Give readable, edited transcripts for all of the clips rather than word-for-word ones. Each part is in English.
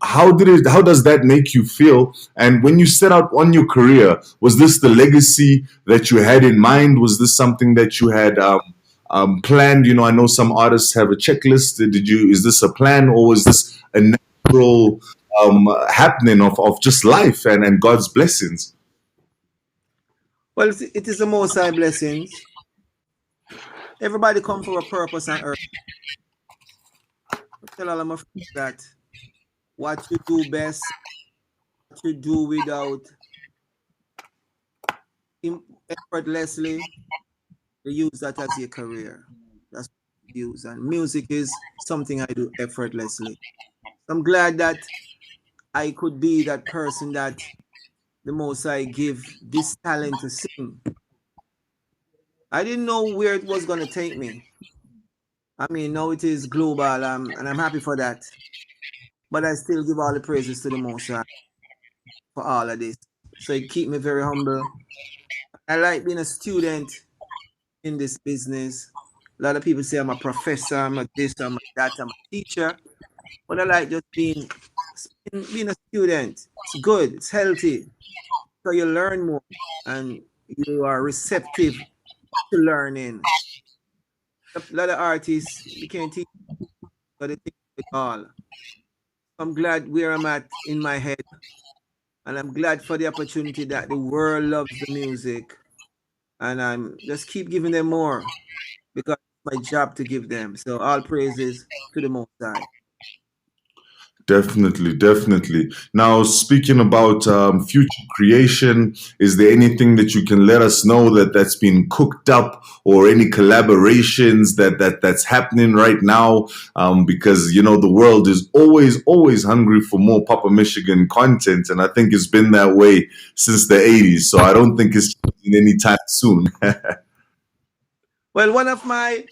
How does that make you feel? And when you set out on your career, was this the legacy that you had in mind? Was this something that you had planned? You know, I know some artists have a checklist. Is this a plan, or was this a natural happening of just life and God's blessings? Well, it is the Most High blessings. Everybody come for a purpose on earth. I tell all of my friends that what you do best, what you do without effortlessly, you use that as your career. That's what you use. And music is something I do effortlessly. I'm glad that I could be that person that the Most High give this talent to sing. I didn't know where it was going to take me. I mean, now it is global, and I'm happy for that. But I still give all the praises to the Most High for all of this. So it keep me very humble. I like being a student in this business. A lot of people say I'm a professor, I'm a this, I'm a that, I'm a teacher. But I like just being a student. It's good, it's healthy. So you learn more and you are receptive to learning. A lot of artists, you can't teach, but they teach it all. I'm glad where I'm at in my head, and I'm glad for the opportunity that the world loves the music, and I'm just keep giving them more because it's my job to give them. So all praises to the Most High. Definitely, definitely. Now, speaking about future creation, is there anything that you can let us know that's been cooked up, or any collaborations that's happening right now? Because you know the world is always hungry for more Papa Michigan content, and I think it's been that way since the '80s. So I don't think it's changing anytime soon. Well, one of my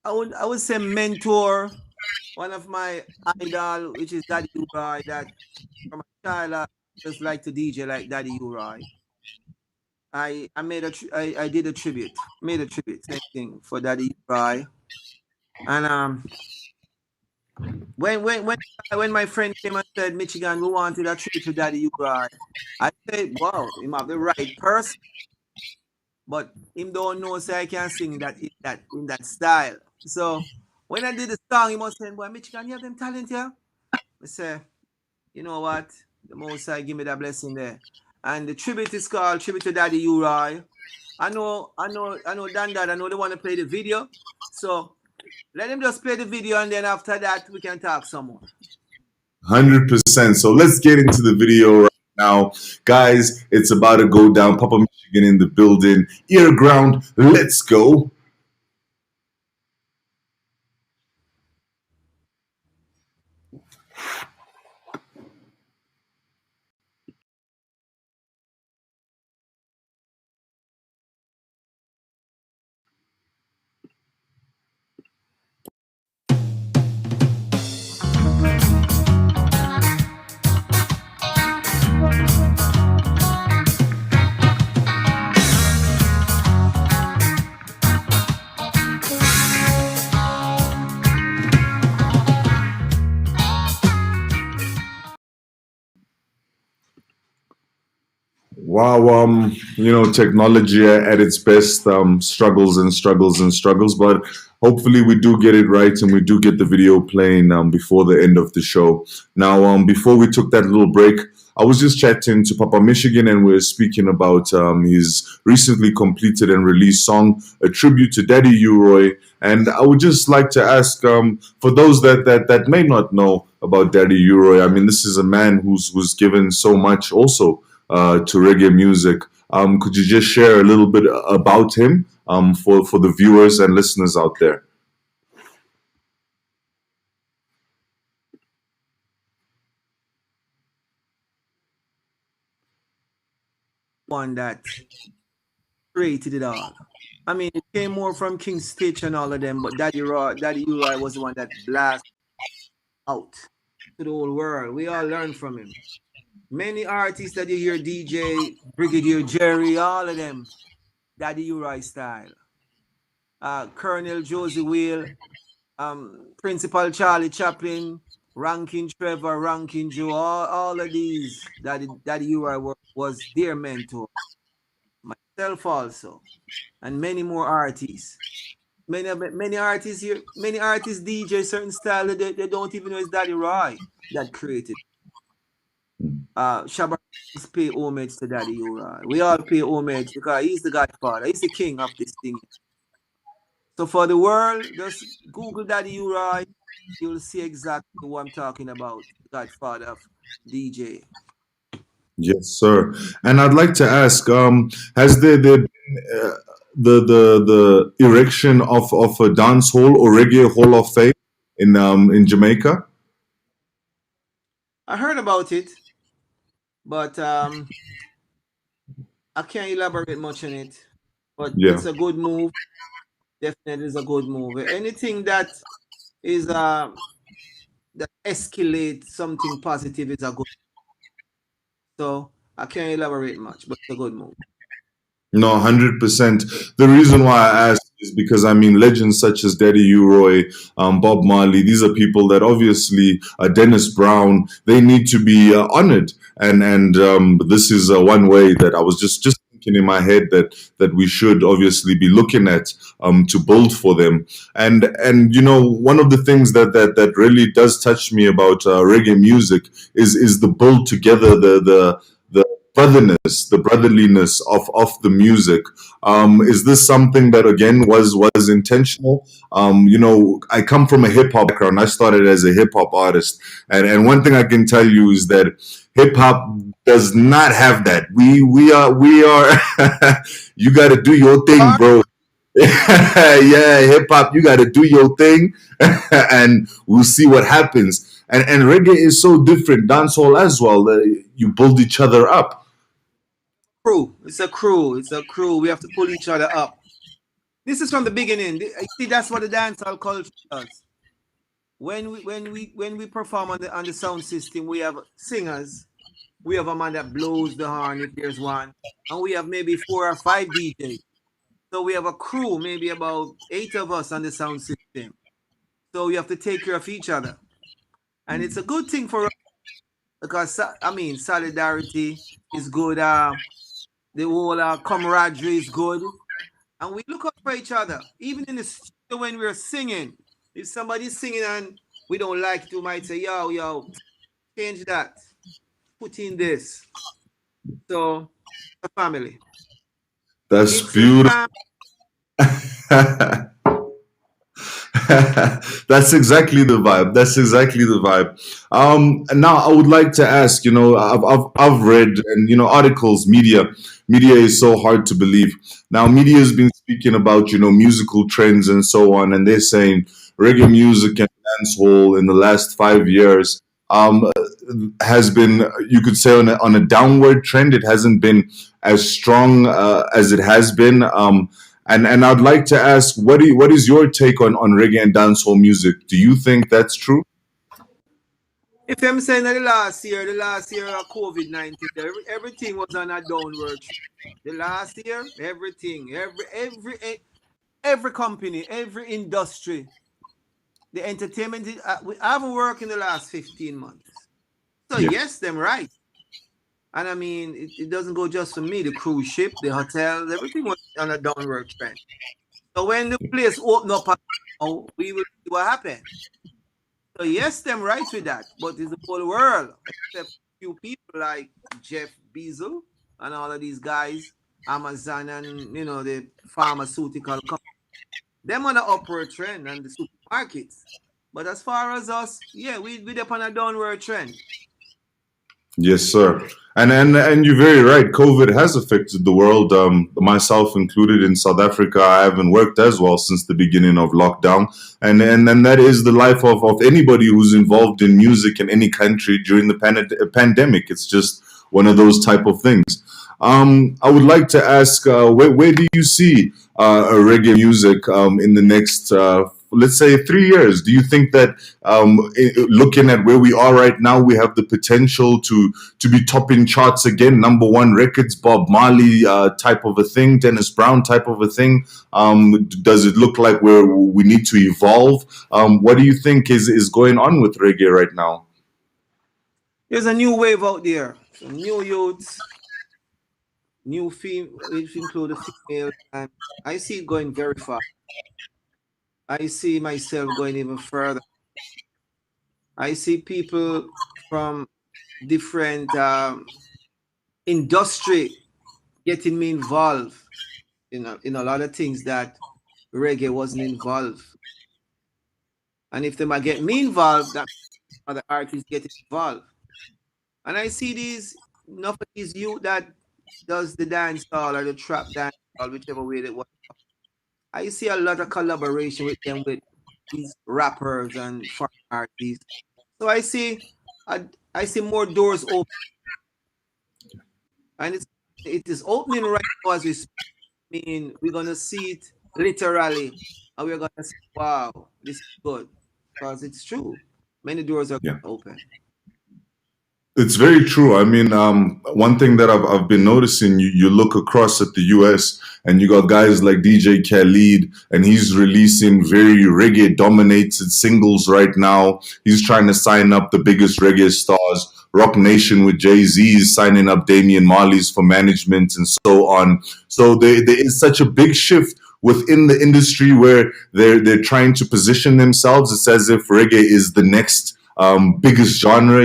I would say mentor, one of my idol, which is Daddy Uri, that from a child I just like to DJ like Daddy Uri. I did a tribute, made a tribute, same thing for Daddy Uri. And when my friend came and said, Michigan, we wanted a tribute to Daddy Uri, I said, wow, he might be the right person, but him don't know say I can sing in that style. So when I did the song, he must say, boy, Michigan, you have them talent here. I say, you know what? The Most High give me that blessing there. And the tribute is called Tribute to Daddy Uri. I know Dan Dad, I know they want to play the video. So let him just play the video, and then after that we can talk some more. 100%. So let's get into the video right now. Guys, it's about to go down. Papa Michigan in the building. earGROUND, let's go. Wow, you know, technology at its best struggles and struggles and struggles, but hopefully we do get it right and we do get the video playing before the end of the show. Now, before we took that little break, I was just chatting to Papa Michigan, and we are speaking about his recently completed and released song, a tribute to Daddy Uroy. And I would just like to ask, for those that may not know about Daddy Uroy, I mean, this is a man who's given so much also to reggae music. Could you just share a little bit about him for the viewers and listeners out there? One that created it all. I mean, it came more from King Stitch and all of them, but Daddy Uri was the one that blast out to the whole world. We all learned from him. Many artists that you hear, DJ, Brigadier Jerry, all of them, Daddy Uri style. Colonel Josie Whale, Principal Charlie Chaplin, Ranking Trevor, Ranking Joe, all of these that you was their mentor. Myself also, and many more artists. Many artists here, many artists DJ certain style that they don't even know it's Daddy Roy that created. Shabba pay homage to Daddy Uri. We all pay homage because he's the godfather. He's the king of this thing. So for the world, just Google Daddy Uri. You'll see exactly what I'm talking about. Godfather of DJ. Yes, sir. And I'd like to ask, has there been the erection of a dance hall or reggae hall of fame in Jamaica? I heard about it, but I can't elaborate much on it. But Yeah. it's a good move. Definitely is a good move. Anything that is that escalates something positive is a good. So I can't elaborate much, but it's a good move. No, 100%. The reason why I ask is because I mean, legends such as Daddy Roy, Bob Marley, these are people that obviously, Dennis Brown, they need to be honored. And this is one way that I was just thinking in my head that we should obviously be looking at to build for them. And you know, one of the things that really does touch me about reggae music is the build together, the brotherness, the brotherliness of the music. Is this something that again was intentional? You know, I come from a hip hop background. I started as a hip hop artist, and one thing I can tell you is that hip hop does not have that. We are. You got to do your thing, bro. Yeah, hip hop, you got to do your thing, and we'll see what happens. And reggae is so different, dancehall as well. You build each other up. Crew. It's a crew. It's a crew. We have to pull each other up. This is from the beginning. See, that's what the dancehall culture does. When we perform on the sound system, we have singers. We have a man that blows the horn if there's one, and we have maybe 4 or 5 DJs. So we have a crew, maybe about 8 of us on the sound system. So we have to take care of each other, and it's a good thing for us because I mean solidarity is good. The whole camaraderie is good, and we look out for each other. Even in the studio when we're singing, if somebody's singing and we don't like it, we might say, yo, change that, put in this. So, a family. That's It's beautiful. That's exactly the vibe. That's exactly the vibe. And now I would like to ask. You know, I've read and you know articles. Media is so hard to believe. Now, media has been speaking about musical trends and so on, and they're saying reggae music and dancehall in the last 5 years has been, you could say, on a downward trend. It hasn't been as strong as it has been. And I'd like to ask, what is your take on reggae and dancehall music? Do you think that's true? if I'm saying that the last year of COVID-19, everything was on a downward trend. The last year, everything, every company, every industry, the entertainment, I haven't worked in the last 15 months. So Yeah. yes, them right. And I mean, it doesn't go just for me. The cruise ship, the hotels, everything was on a downward trend. So when the place opened up, we will see what happened. So yes, them right with that. But it's the whole world, except few people like Jeff Bezos and all of these guys, Amazon and the pharmaceutical companies. Them on the upward trend and the supermarkets. But as far as us, yeah, we're up on a downward trend. Yes, sir. And you're very right. COVID has affected the world, myself included. In South Africa, I haven't worked as well since the beginning of lockdown, and that is the life of anybody who's involved in music in any country during the pandemic. It's just one of those type of things. I would like to ask, where do you see reggae music in the next let's say 3 years? Do you think that looking at where we are right now, we have the potential to be topping charts again, #1 records, Bob Marley type of a thing, Dennis Brown type of a thing? Does it look like we need to evolve? What do you think is going on with reggae right now? There's a new wave out there. Some new youths, new female, which include the female, and I see it going very far. I see myself going even further. I see people from different industry getting me involved in a lot of things that reggae wasn't involved. And if they might get me involved, that other artists get involved. And I see enough of these youth that does the dance hall or the trap dance hall, whichever way they want. I see a lot of collaboration with them, with these rappers and foreign artists. So I see more doors open, and it is opening right now as we speak. I mean, we're gonna see it literally, and we're gonna say, "Wow, this is good," because it's true. Many doors are Yeah. open. It's very true. I mean, one thing that I've been noticing, you look across at the US and you got guys like DJ Khaled, and he's releasing very reggae dominated singles right now. He's trying to sign up the biggest reggae stars. Rock Nation with Jay-Z is signing up Damian Marley's for management and so on. So there is such a big shift within the industry where they're trying to position themselves. It's as if reggae is the next biggest genre,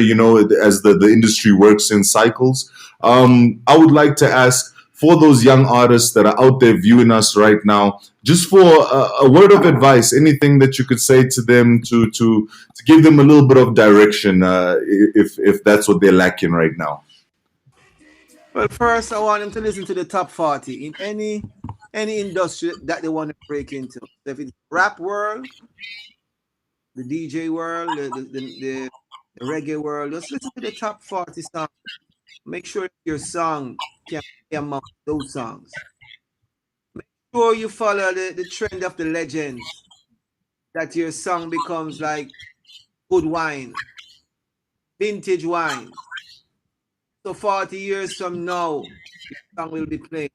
as the industry works in cycles. I would like to ask, for those young artists that are out there viewing us right now, just for a word of advice, anything that you could say to them to give them a little bit of direction, if that's what they're lacking right now. Well, first, I want them to listen to the top 40 in any industry that they want to break into. So if it's rap world, the DJ world, the reggae world, just listen to the top 40 songs. Make sure your song can be among those songs. Make sure you follow the trend of the legends, that your song becomes like good wine, vintage wine. So 40 years from now, your song will be played.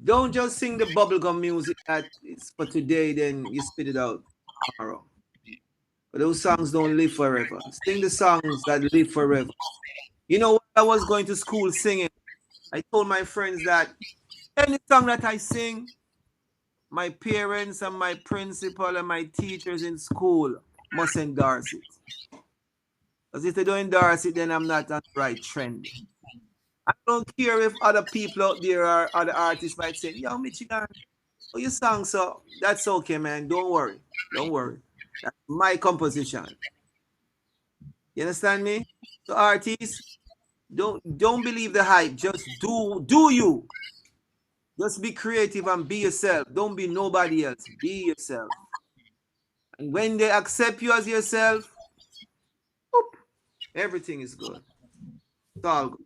Don't just sing the bubblegum music that is for today, then you spit it out tomorrow. But those songs don't live forever. Sing the songs that live forever. You know, when I was going to school singing, I told my friends that any song that I sing, my parents and my principal and my teachers in school must endorse it. Because if they don't endorse it, then I'm not on the right trend. I don't care if other people out there or other artists might say, "Yo, Michigan, oh, you song so." That's okay, man. Don't worry. Don't worry. That's my composition. You understand me? So artists, don't believe the hype. Just do you. Just be creative and be yourself. Don't be nobody else. Be yourself. And when they accept you as yourself, whoop, everything is good. It's all good.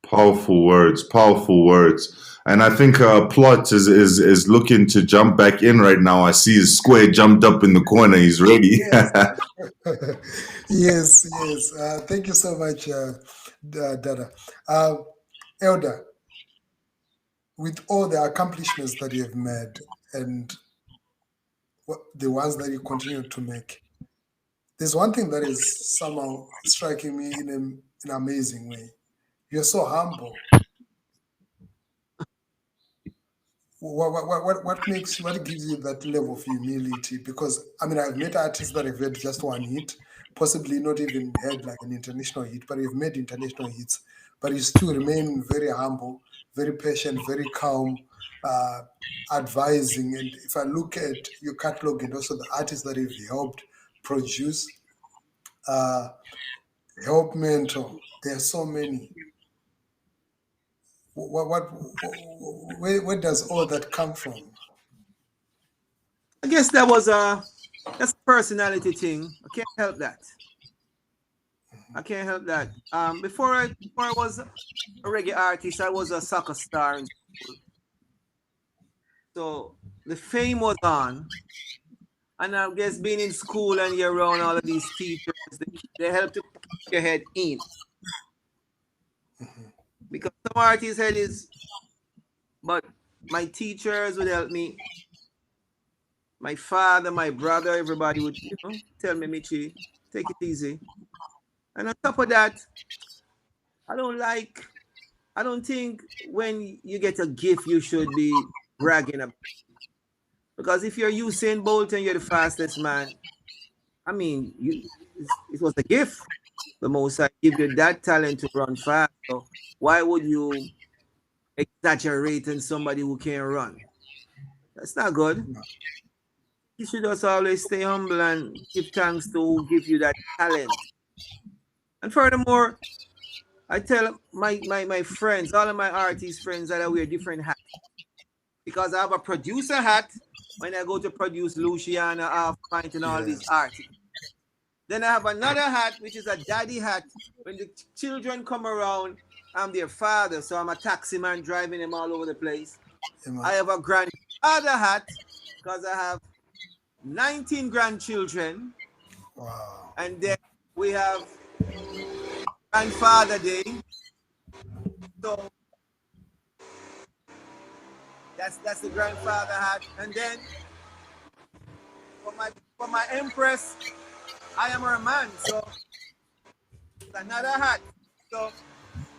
Powerful words, powerful words. And I think Plot is looking to jump back in right now. I see his square jumped up in the corner. He's ready. Yes, yes, yes. Thank you so much, Dada. Elder, with all the accomplishments that you have made and the ones that you continue to make, there's one thing that is somehow striking me in an amazing way. You're so humble. What gives you that level of humility? Because I mean, I've met artists that have had just one hit, possibly not even had like an international hit, but you've made international hits, but you still remain very humble, very patient, very calm, advising. And if I look at your catalog and also the artists that you've helped produce, help mentor, there are so many. Where does all that come from? I guess that's a personality thing. I can't help that. I can't help that. Before I was a reggae artist, I was a soccer star in school. So the fame was on, And I guess being in school and you're around all of these teachers, they help to keep your head in. Because some artists' head is, but my teachers would help me. My father, my brother, everybody would, tell me, Michi, take it easy. And on top of that, I don't think when you get a gift, you should be bragging about it. Because if you're Usain Bolt and you're the fastest man, I mean, it was a gift. The Most High give you that talent to run fast. So why would you exaggerate in somebody who can't run? That's not good. You should just always stay humble and give thanks to who give you that talent. And furthermore, I tell my friends, all of my artist friends, that I wear different hats. Because I have a producer hat when I go to produce Luciana, Half Pint, and all these artists. Then I have another hat, which is a daddy hat. When the children come around, I'm their father, so I'm a taxi man driving them all over the place. I have a grandfather hat because I have 19 grandchildren. Wow. And then we have Grandfather Day. So that's the grandfather hat. And then for my empress, I am her man. So it's another hat. So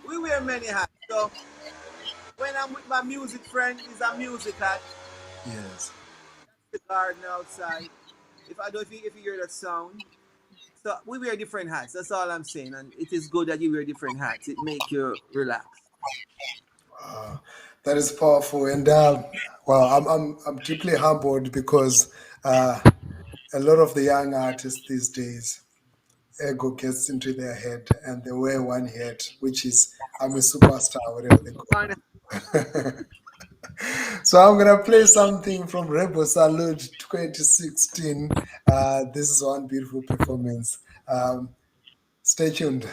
we wear many hats. So when I'm with my music friend, it's a music hat. Yes. The garden outside. If you hear that sound. So we wear different hats. That's all I'm saying. And it is good that you wear different hats. It makes you relax. That is powerful. And well, I'm deeply humbled because a lot of the young artists these days, ego gets into their head and they wear one hat, which is I'm a superstar, whatever they call it. So I'm gonna play something from Rebel Salute 2016. This is one beautiful performance. Stay tuned.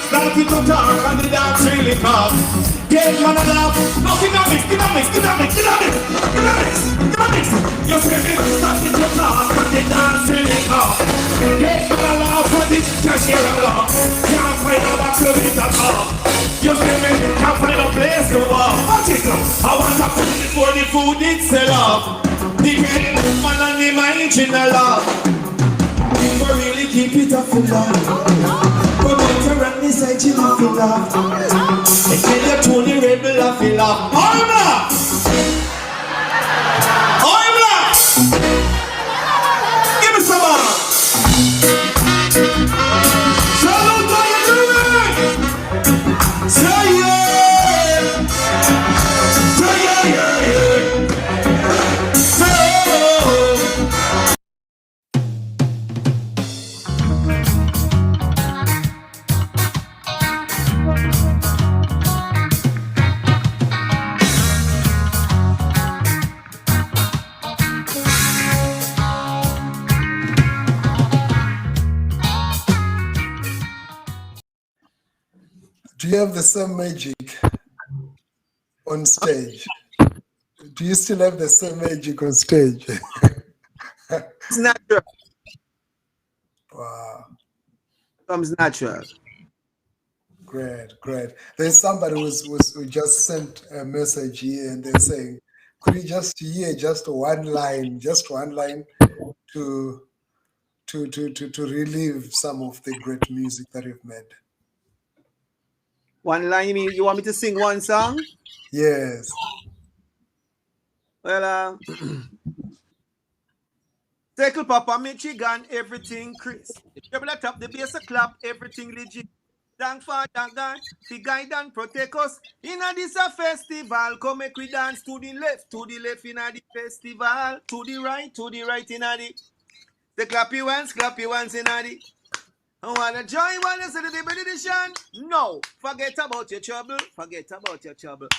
Starting to talk and the dance really come. Get man and laugh. No, get on mix. You see me starting to talk and the dance really come. Get man and laugh and this just here and laugh. Can't find a back to it at all. You see me can't find a place to walk. Watch it now. I want to put it before the food it sell off. The great man and the mind in the love. People really keep it up for love. Around this side, you laugh it off. And tell you Tony Rebel laugh it off. I'm black! I'm black! Give me some more! Salute, how you doing? Say yeah! Say yeah! Say oh! Do you have the same magic on stage? Do you still have the same magic on stage? It's natural. Wow. It comes natural. Great. There's somebody who just sent a message here and they're saying, could you just hear just one line to relive some of the great music that you've made? One line, you mean you want me to sing one song? Yes. Well, Tackle Papa Michigan, everything Chris. The treble at top, the bass a clap, everything legit. Thank Father God, the guide and protect us. In this a festival, come make we dance to the left in the festival, to the right in the. The clappy ones in the. I wanna join one is the edition. No, forget about your trouble.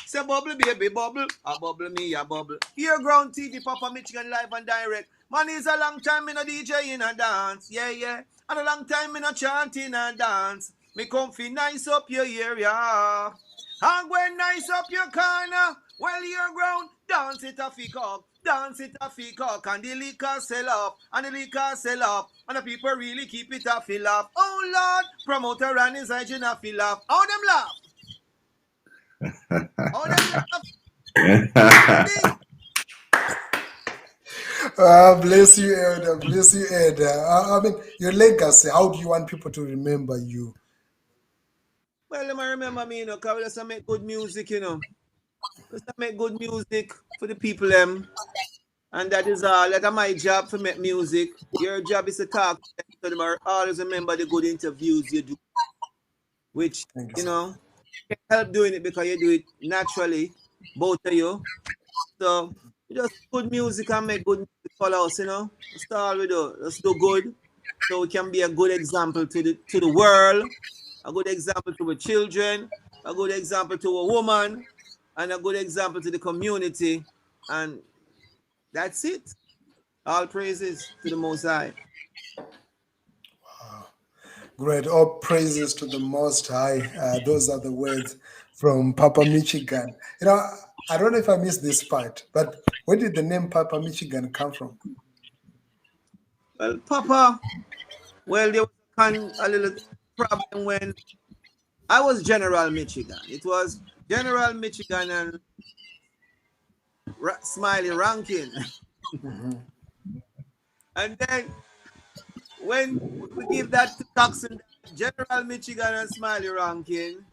Say bubble, baby, bubble. A bubble me, a bubble. earGROUND TV, Papa Michigan live and direct. Man, it's a long time in a DJ in a dance. Yeah. And a long time in a chant in a dance. Me comfy nice up your area. And when nice up your corner, well, your ground, dance it a peacock, dance it a peacock, and the liquor sell up, and the liquor sell up, and the people really keep it a fill up. Oh Lord, promoter and his agent a fill up. How them laugh? How them laugh? Bless you, Elder. Bless you, Elder. I mean, your legacy. How do you want people to remember you? Well, them remember me, because we just make good music, Just make good music for the people, and that is all. That's my job to make music. Your job is to talk to them, or always remember the good interviews you do, which, can help doing it because you do it naturally, both of you. So, just good music and make good music for us, That's all we do. Let's do good, so we can be a good example to the world, a good example to the children, a good example to a woman, and a good example to the community. And that's it. All praises to the Most High. Wow. Great. All praises to the Most High. Those are the words from Papa Michigan. I don't know if I missed this part, but where did the name Papa Michigan come from? Well, Papa, there was a little problem when I was General Michigan. It was General Michigan and Smiley ranking. Mm-hmm. And then when we give that to Coxon, General Michigan and Smiley ranking,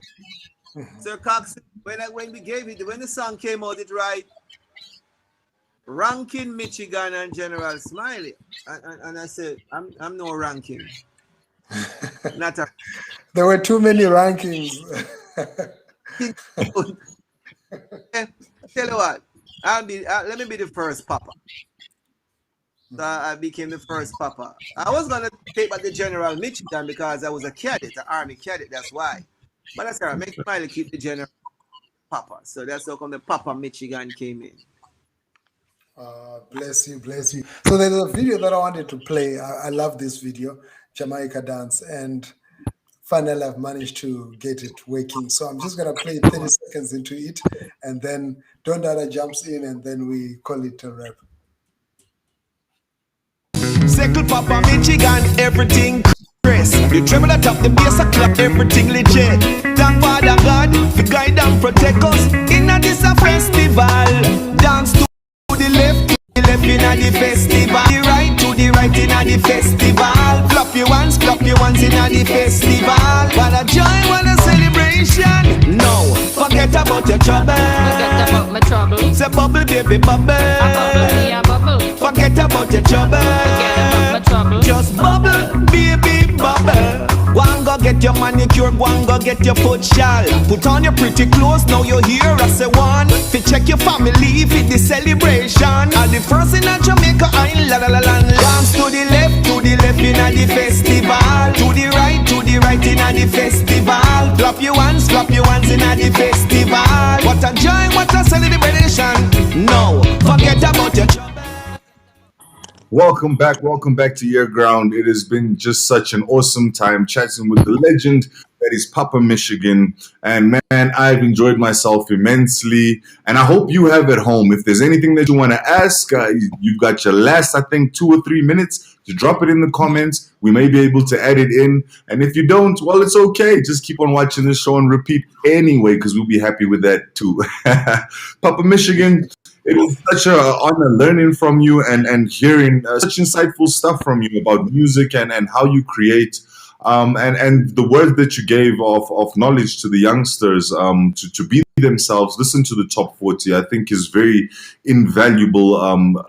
Sir Coxon, when we gave it, when the song came out, it right, Ranking Michigan and General Smiley. And I said, I'm no ranking. Not a. There were too many rankings. Tell you what, let me be the first Papa. So I became the first Papa. I was gonna take back the General Michigan because I was a cadet, an Army cadet. That's why. But that's all right. Make Smiley keep the General Papa. So that's how come the Papa Michigan came in. Bless you, bless you. So there's a video that I wanted to play. I love this video, Jamaica Dance, and finally I've managed to get it working. So I'm just gonna play 30 seconds into it, and then Don Dada jumps in, and then we call it a wrap. Circle Papa Michigan, everything press. You tremble atop the bass, a clap, everything legit. Thank Father God, for guide and protect us. In this a festival, dance to the left in the festival. The right in the festival. Clap your hands in the festival. What a joy, what a celebration. No, forget about your trouble. Forget about my trouble. Say bubble, baby, bubble. A bubble. Forget about your trouble. Forget about my trouble. Just bubble, baby, bubble. Go and go get your manicure, go and go get your foot shawl. Put on your pretty clothes, now you're here as a one. Fi check your family, fit the celebration. All the first in a Jamaica Island, la la la la. Dance to the left in a the festival. To the right in a the festival. Clap your hands in a the festival. What a joy, what a celebration. No, forget about your trouble. Welcome back to earGROUND. It has been just such an awesome time chatting with the legend that is Papa Michigan. And man, I've enjoyed myself immensely. And I hope you have at home. If there's anything that you want to ask, you've got your last, I think, 2 or 3 minutes to drop it in the comments. We may be able to add it in. And if you don't, well, it's okay. Just keep on watching the show and repeat anyway, because we'll be happy with that too. Papa Michigan, it is such an honor learning from you and hearing such insightful stuff from you about music and how you create. And the word that you gave of knowledge to the youngsters to be themselves, listen to the top 40, I think is very invaluable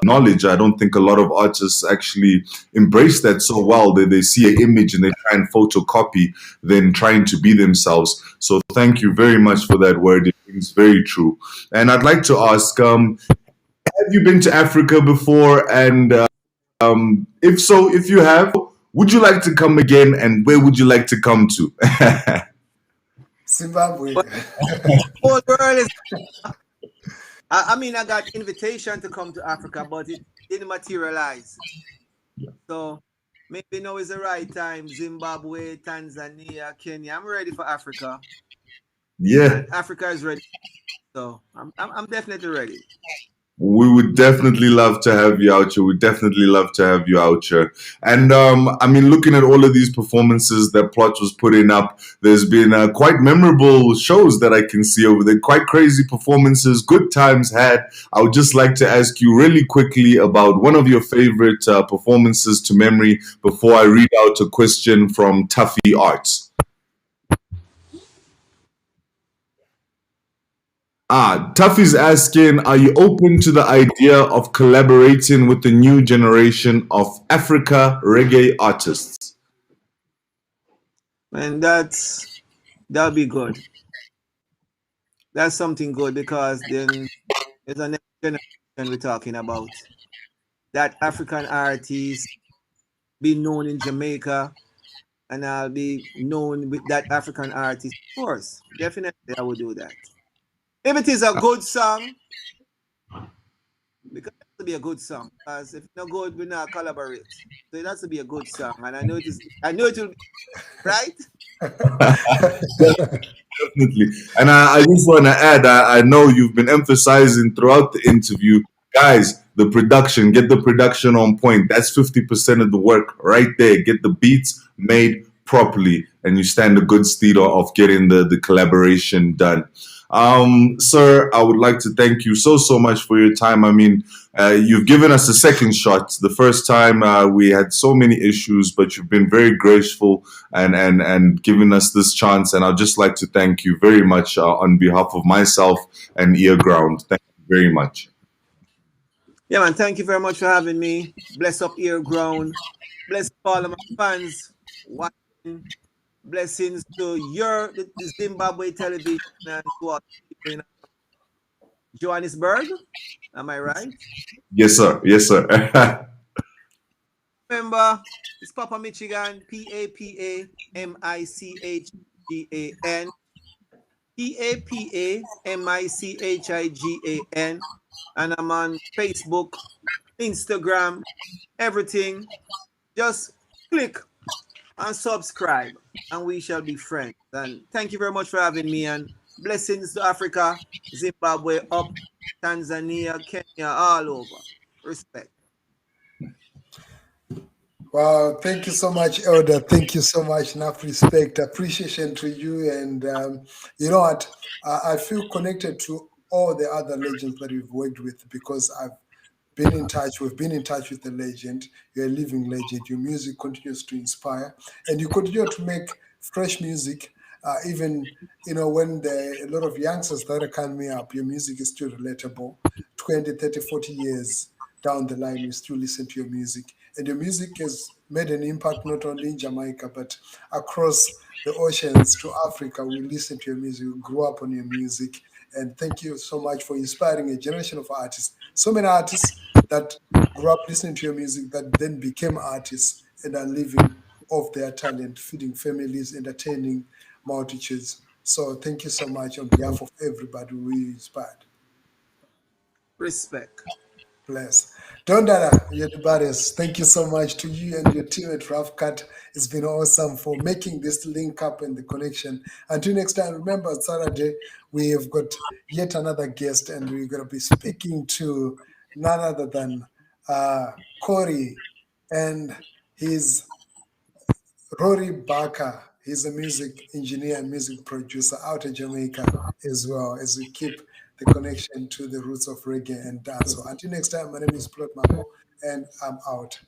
knowledge. I don't think a lot of artists actually embrace that so well. They see an image and they try and photocopy than trying to be themselves. So thank you very much for that word. It's very true. And I'd like to ask, have you been to Africa before? And if so, if you have, would you like to come again? And where would you like to come to? Zimbabwe. Whole world is. I mean, I got invitation to come to Africa, but it didn't materialize. So maybe now is the right time. Zimbabwe, Tanzania, Kenya. I'm ready for Africa. Yeah. And Africa is ready. So I'm definitely ready. We would definitely love to have you out here. We definitely love to have you out here. And I mean, looking at all of these performances that Plot was putting up, there's been quite memorable shows that I can see over there. Quite crazy performances, good times had. I would just like to ask you really quickly about one of your favorite performances to memory before I read out a question from Tuffy Arts. Tuffy's asking, are you open to the idea of collaborating with the new generation of Africa reggae artists? And that'll be good. That's something good because then there's a next generation we're talking about. That African artist be known in Jamaica, and I'll be known with that African artist. Of course, definitely I will do that. If it is a good song, because it has to be a good song. Because if it's not good, we not collaborate. So it has to be a good song, and I know it is. I know it will be right. Definitely. And I just want to add, I know you've been emphasizing throughout the interview, guys, the production, get the production on point. That's 50% of the work right there. Get the beats made properly, and you stand a good steed of getting the collaboration done. Sir, I would like to thank you so much for your time. I mean, you've given us a second shot. The first time we had so many issues, but you've been very graceful and given us this chance. And I'd just like to thank you very much on behalf of myself and earGROUND. Thank you very much. Yeah, man. Thank you very much for having me. Bless up earGROUND. Bless all of my fans watching. Blessings to the Zimbabwe television and to all people in Johannesburg. Am I right? Yes, sir. Yes, sir. Remember, it's Papa Michigan, PAPAMICHGAN, PAPAMICHIGAN, and I'm on Facebook, Instagram, everything. Just click and subscribe, and we shall be friends. And thank you very much for having me, and blessings to Africa, Zimbabwe, up, Tanzania, Kenya, all over. Respect. Wow, thank you so much, Elder. Thank you so much. Enough respect, appreciation to you. And you know what? I feel connected to all the other legends that we've worked with because I've been in touch. We've been in touch with the legend. You're a living legend. Your music continues to inspire, and you continue to make fresh music. Even when a lot of youngsters that are coming up, your music is still relatable. 20, 30, 40 years down the line, we still listen to your music. And your music has made an impact not only in Jamaica, but across the oceans to Africa. We listen to your music, we grew up on your music. And thank you so much for inspiring a generation of artists. So many artists that grew up listening to your music that then became artists and are living off their talent, feeding families, entertaining multitudes. So thank you so much on behalf of everybody we inspired. Respect. Bless. Don Dada, you're the baddest. Thank you so much to you and your team at Rough Cut. It's been awesome for making this link up and the connection. Until next time, remember Saturday, we have got yet another guest, and we're going to be speaking to none other than Corey and his Rory Barker. He's a music engineer and music producer out of Jamaica as well, as we keep the connection to the roots of reggae and dance. So until next time, my name is Plot Mako, and I'm out.